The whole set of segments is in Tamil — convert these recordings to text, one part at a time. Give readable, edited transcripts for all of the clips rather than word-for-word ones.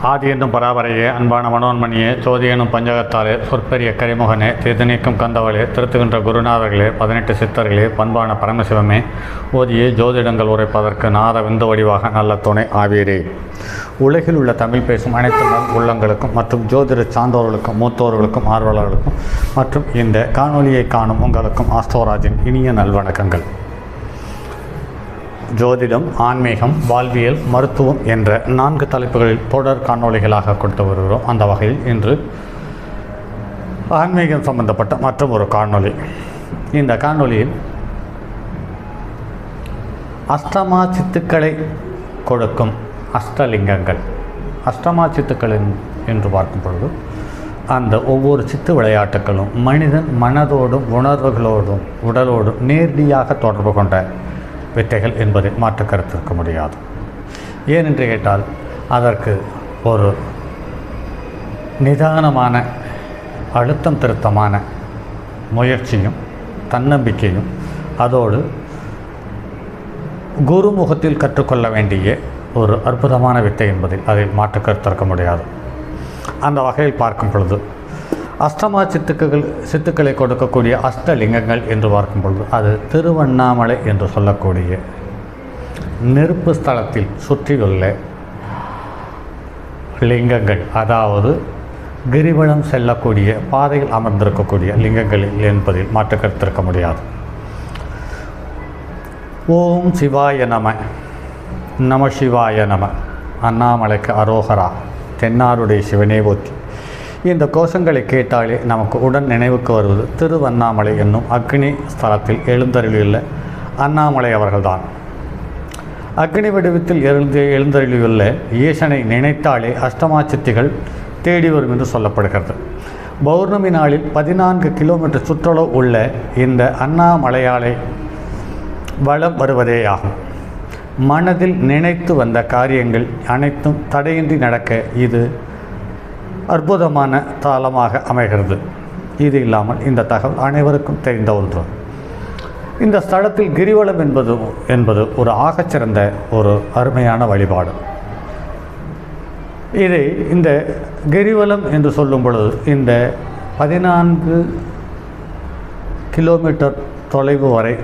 ஆதி என்னும் பராபரையே, அன்பான மனோன்மணியே, சோதி எனும் பஞ்சகத்தாலே, சொற்பெரிய கரிமுகனே, தீர்த்து கந்தவளே, திருத்துகின்ற குருநாதர்களே, 18 சித்தர்களே, பண்பான பரமசிவமே, ஓதியே ஜோதிடங்கள் உரைப்பதற்கு நாத விந்து வடிவாக நல்ல துணை ஆவீரே. உலகில் உள்ள தமிழ் பேசும் அனைத்து உள்ளங்களுக்கும் மற்றும் ஜோதிட சான்றோர்களுக்கும் மூத்தோர்களுக்கும் ஆர்வலர்களுக்கும் மற்றும் இந்த காணொலியை காணும் உங்களுக்கும் ஆஸ்ட்ரோராஜின் இனிய நல்வணக்கங்கள். ஜோதிடம், ஆன்மீகம், வாழ்வியல், மருத்துவம் என்ற 4 தலைப்புகளில் தொடர் காணொளிகளாக கொடுத்து வருகிறோம். அந்த வகையில் இன்று ஆன்மீகம் சம்பந்தப்பட்ட மற்றும் ஒரு காணொளி. இந்த காணொளியில் அஷ்டமா சித்துக்களை கொடுக்கும் அஷ்டலிங்கங்கள். அஷ்டமா சித்துக்கள் என்று பார்க்கும் பொழுது அந்த ஒவ்வொரு சித்து விளையாட்டுகளும் மனிதன் மனதோடும் உணர்வுகளோடும் உடலோடும் நேரடியாக தொடர்பு கொண்ட வித்தைகள் என்பதை மாற்று கருத்து இருக்க முடியாது. ஏனென்று கேட்டால் அதற்கு ஒரு நிதானமான அழுத்தம் திருத்தமான முயற்சியும் தன்னம்பிக்கையும் அதோடு குருமுகத்தில் கற்றுக்கொள்ள வேண்டிய ஒரு அற்புதமான வித்தை என்பதில் அதில் மாற்று கருத்து இருக்க முடியாது. அந்த வகையில் பார்க்கும் பொழுது அஷ்டமா சித்துக்களை கொடுக்கக்கூடிய அஷ்டலிங்கங்கள் என்று பார்க்கும் பொழுது அது திருவண்ணாமலை என்று சொல்லக்கூடிய நெருப்பு ஸ்தலத்தில் சுற்றியுள்ள லிங்கங்கள், அதாவது கிரிவலம் செல்லக்கூடிய பாதையில் அமர்ந்திருக்கக்கூடிய லிங்கங்கள் என்பதில் மாற்று கருத்திருக்க முடியாது. ஓம் சிவாய நம, நம சிவாய நம, அண்ணாமலைக்கு அரோகரா, தென்னாருடைய சிவனே போற்றி. இந்த கோஷங்களை கேட்டாலே நமக்கு உடன் நினைவுக்கு வருவது திருவண்ணாமலை என்னும் அக்னி ஸ்தலத்தில் எழுந்தருளியுள்ள அண்ணாமலை அவர்கள்தான். அக்னி வடிவத்தில் எழுந்தருளியுள்ள ஈசனை நினைத்தாலே அஷ்டமா சித்திகள் தேடி வரும் என்று சொல்லப்படுகிறது. பௌர்ணமி நாளில் 14 கிலோமீட்டர் சுற்றளவு உள்ள இந்த அண்ணாமலையாலை வலம் வருவதே ஆகும். மனதில் நினைத்து வந்த காரியங்கள் அனைத்தும் தடையின்றி நடக்க இது அற்புதமான தலமாக அமைகிறது. இது இல்லாமல் இந்த தகவல் அனைவருக்கும் தெரிந்த ஒன்று. இந்த ஸ்தலத்தில் கிரிவலம் என்பது ஒரு ஆகச்சிறந்த ஒரு அருமையான வழிபாடு. இதை இந்த கிரிவலம் என்று சொல்லும் பொழுது இந்த 14 கிலோமீட்டர் தொலைவு வரை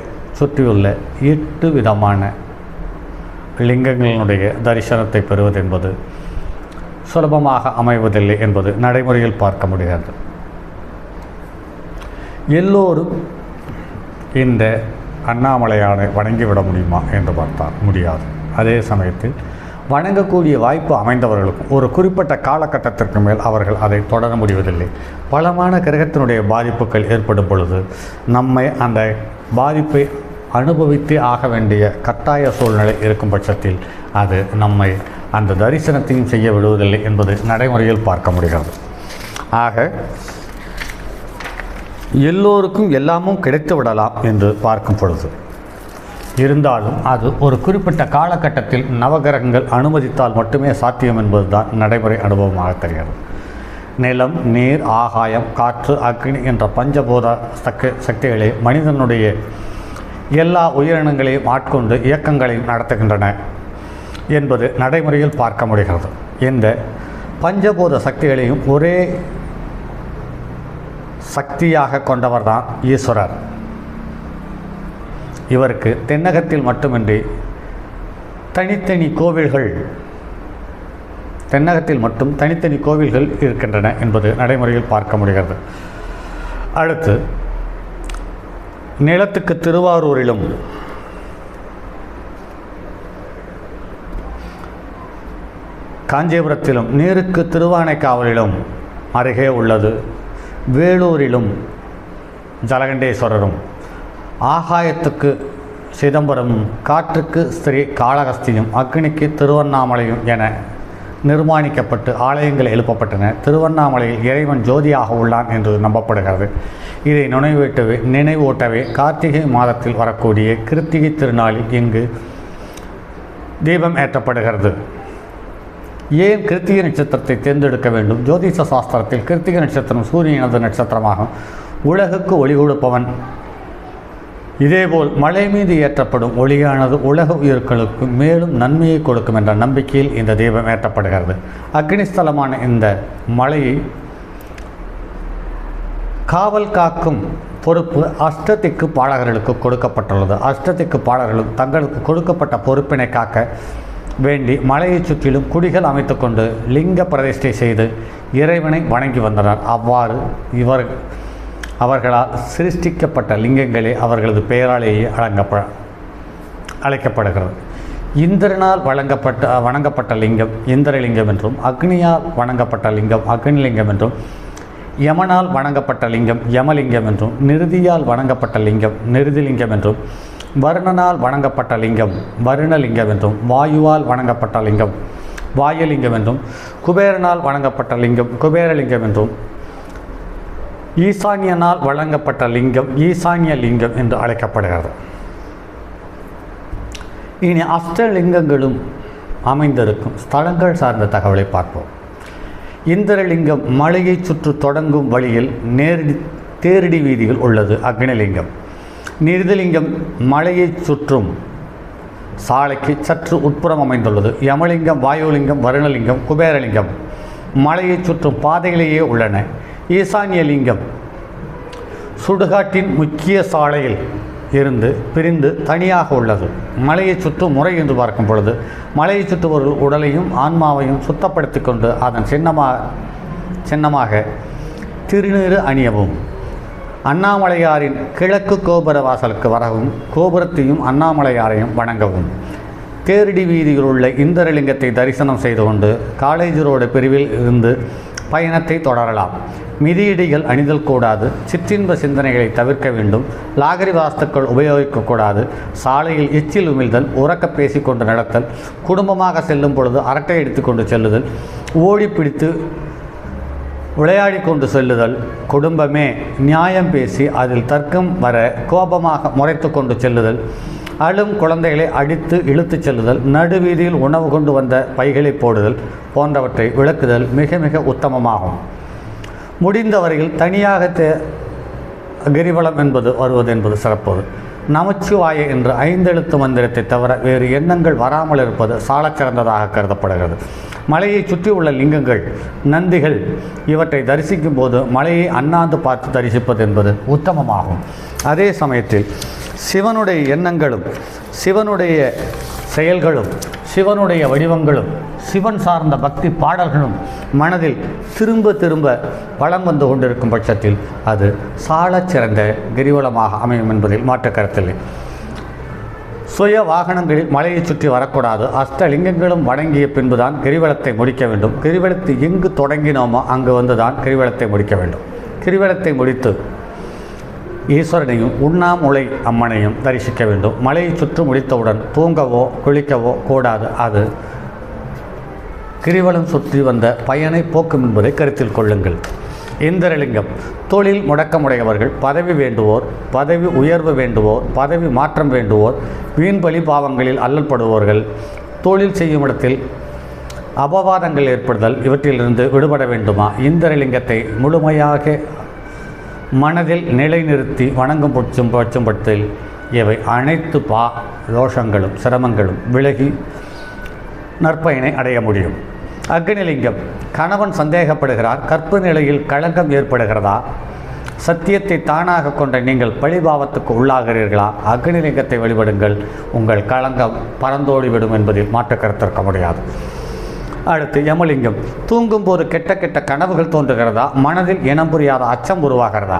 சுற்றியுள்ள 8 விதமான லிங்கங்களினுடைய தரிசனத்தை பெறுவது என்பது சுலபமாக அமைவதில்லை என்பது நடைமுறையில் பார்க்க முடியாது. எல்லோரும் இந்த அண்ணாமலையானை வணங்கிவிட முடியுமா என்று பார்த்தால் முடியாது. அதே சமயத்தில் வணங்கக்கூடிய வாய்ப்பு அமைந்தவர்களுக்கும் ஒரு குறிப்பிட்ட காலகட்டத்திற்கு மேல் அவர்கள் அதை தொடர முடிவதில்லை. பலமான கிரகத்தினுடைய பாதிப்புகள் ஏற்படும் பொழுது நம்மை அந்த பாதிப்பை அனுபவித்தே ஆக வேண்டிய கட்டாய சூழ்நிலை இருக்கும் பட்சத்தில் அது நம்மை அந்த தரிசனத்தையும் செய்ய விடுவதில்லை என்பது நடைமுறையில் பார்க்க முடிகிறது. ஆக எல்லோருக்கும் எல்லாமும் கிடைத்து விடலாம் என்று பார்க்கும் பொழுது இருந்தாலும் அது ஒரு குறிப்பிட்ட காலகட்டத்தில் நவகிரகங்கள் அனுமதித்தால் மட்டுமே சாத்தியம் என்பதுதான் நடைமுறை அனுபவமாக தெரிகிறது. நிலம், நீர், ஆகாயம், காற்று, அக்னி என்ற பஞ்சபூத சக்திகளை மனிதனுடைய எல்லா உயிரினங்களையும் ஆட்கொண்டு இயக்கங்களையும் நடத்துகின்றன என்பது நடைமுறையில் பார்க்க முடிகிறது. இந்த பஞ்சபூத சக்திகளையும் ஒரே சக்தியாக கொண்டவர் தான் ஈஸ்வரர். இவருக்கு தென்னகத்தில் மட்டுமின்றி தனித்தனி கோவில்கள் இருக்கின்றன என்பது நடைமுறையில் பார்க்க முடிகிறது. அடுத்து நிலத்துக்கு திருவாரூரிலும் காஞ்சிபுரத்திலும், நீருக்கு திருவானைக்காவலிலும் அருகே உள்ளது. வேலூரிலும் ஜலகண்டேஸ்வரரும், ஆகாயத்துக்கு சிதம்பரமும், காற்றுக்கு ஸ்ரீ காளஹஸ்தியும், அக்னிக்கு திருவண்ணாமலையும் என நிர்மாணிக்கப்பட்டு ஆலயங்கள் எழுப்பப்பட்டன. திருவண்ணாமலையில் இறைவன் ஜோதியாக உள்ளான் என்று நம்பப்படுகிறது. இதை நினைவூட்டவே கார்த்திகை மாதத்தில் வரக்கூடிய கிருத்திகை திருநாளில் இங்கு தீபம் ஏற்றப்படுகிறது. ஏன் கிருத்திகை நட்சத்திரத்தை தேர்ந்தெடுக்க வேண்டும்? ஜோதிஷ சாஸ்திரத்தில் கிருத்திகை நட்சத்திரம் சூரியனது நட்சத்திரமாகும். உலகுக்கு ஒளி கொடுப்பவன் இதேபோல் மலை மீது ஏற்றப்படும் ஒளியானது உலக உயிர்களுக்கு மேலும் நன்மையை கொடுக்கும் என்ற நம்பிக்கையில் இந்த தீபம் ஏற்றப்படுகிறது. அக்னிஸ்தலமான இந்த மலையை காவல் காக்கும் பொறுப்பு அஷ்டதிக்கு பாலகர்களுக்கு கொடுக்கப்பட்டுள்ளது. அஷ்டதிக்கு பாலகர்களும் தங்களுக்கு கொடுக்கப்பட்ட பொறுப்பினை காக்க வேண்டி மலையை சுற்றிலும் குடிகள் அமைத்து கொண்டு லிங்க பிரதிஷ்டை செய்து இறைவனை வணங்கி வந்தனர். அவ்வாறு அவர்களால் சிருஷ்டிக்கப்பட்ட லிங்கங்களே அவர்களது பெயராலேயே அழைக்கப்படுகிறது. இந்திரனால் வணங்கப்பட்ட லிங்கம் இந்திரலிங்கம் என்றும், அக்னியால் வணங்கப்பட்ட லிங்கம் அக்னிலிங்கம் என்றும், யமனால் வணங்கப்பட்ட லிங்கம் யமலிங்கம் என்றும், நிருதியால் வணங்கப்பட்ட லிங்கம் நிருதிலிங்கம் என்றும், வருணனால் வணங்கப்பட்ட லிங்கம் வருணலிங்கம் என்றும், வாயுவால் வணங்கப்பட்ட லிங்கம் வாயுலிங்கம் என்றும், குபேரனால் வணங்கப்பட்ட லிங்கம் குபேரலிங்கம் என்றும், ஈசான்யனால் வழங்கப்பட்ட லிங்கம் ஈசான்ய லிங்கம் என்று அழைக்கப்படுகிறது. இனி அஷ்டலிங்கங்களும் அமைந்திருக்கும் ஸ்தலங்கள் சார்ந்த தகவலை பார்ப்போம். இந்திரலிங்கம் மலையை சுற்று தொடங்கும் வழியில் தேரடி வீதியில் உள்ளது. அக்னிலிங்கம். நிருதிலிங்கம் மலையை சுற்றும் சாலைக்கு சற்று உட்புறம் அமைந்துள்ளது. யமலிங்கம் வாயுலிங்கம் வருணலிங்கம் குபேரலிங்கம் மலையை சுற்றும் பாதையிலேயே உள்ளன. ஈசான்ய லிங்கம் சுடுகாட்டின் முக்கிய சாலையில் இருந்து பிரிந்து தனியாக உள்ளது. மலையை சுற்றும் முறை என்று பார்க்கும் பொழுது மலையை சுற்றுபவர்கள் உடலையும் ஆன்மாவையும் சுத்தப்படுத்தி கொண்டு அதன் சின்னமாக திருநீறு அணியவும், அண்ணாமலையாரின் கிழக்கு கோபுர வாசலுக்கு வரவும், கோபுரத்தையும் அண்ணாமலையாரையும் வணங்கவும், தேரடி வீதியில் உள்ள இந்திரலிங்கத்தை தரிசனம் செய்து கொண்டு காலேஜ் ரோடு பிரிவில் இருந்து பயணத்தை தொடரலாம். மிதியடிகள் அணிதல் கூடாது. சிற்றின்ப சிந்தனைகளை தவிர்க்க வேண்டும். லாகரி வாஸ்துக்கள் உபயோகிக்கக்கூடாது. சாலையில் எச்சில் உமிழ்தல், உறக்க பேசிக்கொண்டு நடத்தல், குடும்பமாக செல்லும் பொழுது அரட்டை எடுத்துக்கொண்டு செல்லுதல், ஓடி பிடித்து விளையாடி கொண்டு செல்லுதல், குடும்பமே நியாயம் பேசி அதில் தர்க்கம் வர கோபமாக முறைத்து கொண்டு செல்லுதல், அழும் குழந்தைகளை அடித்து இழுத்துச் செல்லுதல், நடுவீதியில் உணவு கொண்டு வந்த பைகளை போடுதல் போன்றவற்றை விளக்குதல் மிக மிக உத்தமமாகும். முடிந்தவரையில் தனியாக கிரிவலம் வருவது என்பது சிறப்பது. நமச்சிவாய என்ற 5 எழுத்து மந்திரத்தை தவிர வேறு எண்ணங்கள் வராமல் இருப்பது சாலச் சிறந்ததாக கருதப்படுகிறது. மலையை சுற்றி உள்ள லிங்கங்கள் நந்திகள் இவற்றை தரிசிக்கும் போது மலையை அண்ணாந்து பார்த்து தரிசிப்பது என்பது உத்தமமாகும். அதே சமயத்தில் சிவனுடைய எண்ணங்களும் சிவனுடைய செயல்களும் சிவனுடைய வடிவங்களும் சிவன் சார்ந்த பக்தி பாடல்களும் மனதில் திரும்ப திரும்ப வலம் வந்து கொண்டிருக்கும் பட்சத்தில் அது சாலச் சிறந்த கிரிவலமாக அமையும் என்பதில் மாற்று கருத்தில்லை. சுய வாகனங்களில் மலையை சுற்றி வரக்கூடாது. அஷ்டலிங்கங்களும் வணங்கிய பின்புதான் கிரிவலத்தை முடிக்க வேண்டும். கிரிவலத்தை எங்கு தொடங்கினோமோ அங்கு வந்துதான் கிரிவலத்தை முடிக்க வேண்டும். கிரிவலத்தை முடித்து ஈஸ்வரனையும் உண்ணாமுலை அம்மனையும் தரிசிக்க வேண்டும். மலையை சுற்றி முடித்தவுடன் தூங்கவோ குளிக்கவோ கூடாது. அது கிரிவலம் சுற்றி வந்த பயனை போக்கும் என்பதை கருத்தில் கொள்ளுங்கள். இந்திரலிங்கம் தொழில் முடக்கமுடையவர்கள், பதவி வேண்டுவோர், பதவி உயர்வு வேண்டுவோர், பதவி மாற்றம் வேண்டுவோர், வீண்பலி பாவங்களில் அல்லல்படுவோர்கள், தொழில் செய்யும் இடத்தில் அபவாதங்கள் ஏற்படுதல் இவற்றிலிருந்து விடுபட வேண்டுமா? இந்திரலிங்கத்தை முழுமையாக மனதில் நிலைநிறுத்தி வணங்கும் பட்சத்தில் இவை அனைத்து தோஷங்களும் சிரமங்களும் விலகி நற்பயனை அடைய முடியும். அக்னிலிங்கம் கணவன் சந்தேகப்படுகிறார், கற்பு நிலையில் களங்கம் ஏற்படுகிறதா, சத்தியத்தை தானாக கொண்ட நீங்கள் பழிபாவத்துக்கு உள்ளாகிறீர்களா? அக்னிலிங்கத்தை வழிபடுங்கள், உங்கள் களங்கம் பறந்தோடிவிடும் என்பதில் மாற்று கருத்திருக்க முடியாது. அடுத்து யமலிங்கம் தூங்கும் போது கெட்ட கெட்ட கனவுகள் தோன்றுகிறதா, மனதில் இனம் புரியாத அச்சம் உருவாகிறதா,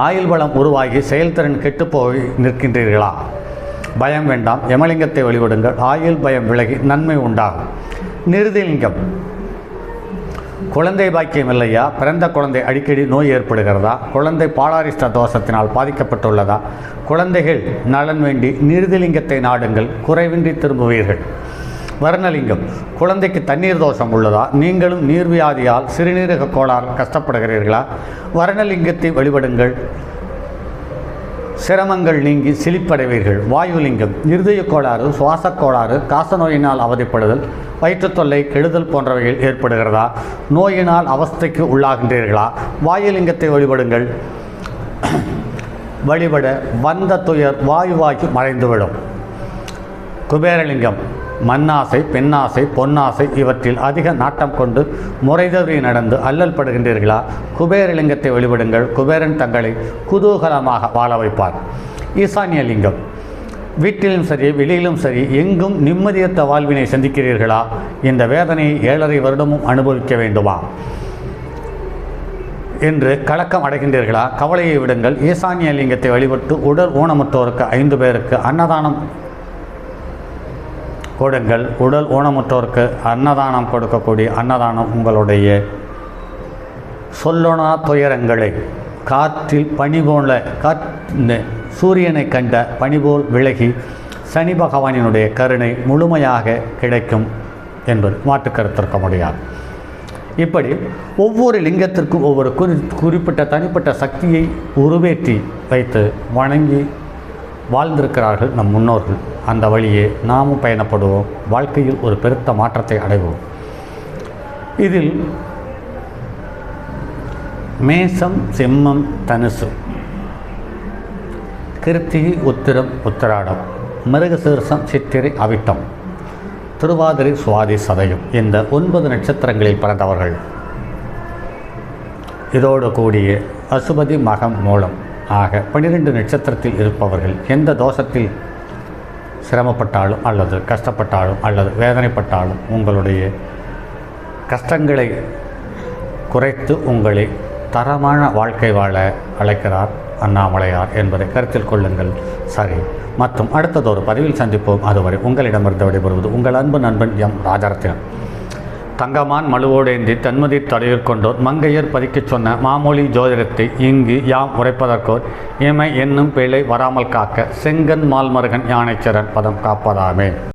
ஆயுள் பலம் உருவாகி செயல்திறன் கெட்டுப்போய் நிற்கின்றீர்களா? பயம் வேண்டாம், யமலிங்கத்தை வழிபடுங்கள், ஆயுள் பயம் விலகி நன்மை உண்டாகும். நிருதிலிங்கம் குழந்தை பாக்கியம் இல்லையா, பிறந்த குழந்தை அடிக்கடி நோய் ஏற்படுகிறதா, குழந்தை பாலாரிஷ்ட தோஷத்தினால் பாதிக்கப்பட்டுள்ளதா, குழந்தைகள் நலன் வேண்டி நிருதிலிங்கத்தை நாடுங்கள், குறைவின்றி திரும்புவீர்கள். வருணலிங்கம் குழந்தைக்கு தண்ணீர் தோஷம் உள்ளதா, நீங்களும் நீர்வியாதியால் சிறுநீரக கோளாறு கஷ்டப்படுகிறீர்களா? வருணலிங்கத்தை வழிபடுங்கள், சிரமங்கள் நீங்கி சிலிப்படைவீர்கள். வாயுலிங்கம் இருதய கோளாறு, சுவாச கோளாறு, காசநோயினால் அவதிப்படுதல், வயிற்றுத்தொல்லை, கெடுதல் போன்றவைகள் ஏற்படுகிறதா, நோயினால் அவஸ்தைக்கு உள்ளாகின்றீர்களா? வாயுலிங்கத்தை வழிபடுங்கள். வழிபட வந்த துயர் வாயுவாகி மறைந்துவிடும். குபேரலிங்கம் மண்ணாசை, பெண்ணாசை, பொன்னாசை இவற்றில் அதிக நாட்டம் கொண்டு முறைதவறி நடந்து அல்லல் படுகின்றீர்களா? குபேரலிங்கத்தை வழிபடுங்கள். குபேரன் தங்களை குதூகலமாக வாழ வைப்பார். ஈசானிய லிங்கம் வீட்டிலும் சரி வெளியிலும் சரி எங்கும் நிம்மதியற்ற வாழ்வினை சந்திக்கிறீர்களா? இந்த வேதனையை 7.5 வருடமும் அனுபவிக்க வேண்டுமா என்று கலக்கம் அடைகின்றீர்களா? கவலையை விடுங்கள். ஈசானிய லிங்கத்தை வழிபட்டு உடல் ஊனமுற்றோருக்கு 5 பேருக்கு அன்னதானம் கொடுங்கள். உடல் ஊனமுற்றோருக்கு அன்னதானம் கொடுக்கக்கூடிய அன்னதானம் உங்களுடைய சொல்லொணா துயரங்களை காற்றில் பனி போல சூரியனை கண்ட பனிபோல் விலகி சனி பகவானினுடைய கருணை முழுமையாக கிடைக்கும் என்பது மாற்றுக்கருத்திருக்க முடியாது. இப்படி ஒவ்வொரு லிங்கத்திற்கும் ஒவ்வொரு குறிப்பிட்ட தனிப்பட்ட சக்தியை உருவேற்றி வைத்து வணங்கி வாழ்ந்திருக்கிறார்கள் நம் முன்னோர்கள். அந்த வழியே நாமும் பயணப்படுவோம். வாழ்க்கையில் ஒரு பெருத்த மாற்றத்தை அடைவோம். இதில் மேசம், சிம்மம், தனுசு, கிருத்திகை, உத்திரம், உத்திராடம், மிருகசீர்ஷம், சித்திரை, அவிட்டம், திருவாதிரை, சுவாதி, சதயம் இந்த 9 நட்சத்திரங்களில் பிறந்தவர்கள். இதோடு கூடிய அசுபதி, மகம், மூலம் ஆக 12 நட்சத்திரத்தில் இருப்பவர்கள் எந்த தோஷத்தில் சிரமப்பட்டாலும் அல்லது கஷ்டப்பட்டாலும் அல்லது வேதனைப்பட்டாலும் உங்களுடைய கஷ்டங்களை குறைத்து உங்களை தரமான வாழ்க்கை வாழ அழைக்கிறார் அண்ணாமலையார் என்பதை கருத்தில் கொள்ளுங்கள். சரி, மற்றும் அடுத்ததொரு பதிவில் சந்திப்போம். அதுவரை உங்களிடமிருந்து விடைபெறுவது உங்கள் அன்பு நண்பன் எம் ராஜரத்தினம். தங்கமான் மழுவோடேந்தி தன்மதி தடையிற்கொண்டோர் மங்கையர் பதிக்கச் சொன்ன மாமொழி ஜோதிடத்தை இங்கு யாம் உரைப்பதற்கோர் இமை என்னும் பிழை வராமல் காக்க செங்கன் மால்மருகன் யானைச்சரன் பதம் காப்பதாமே.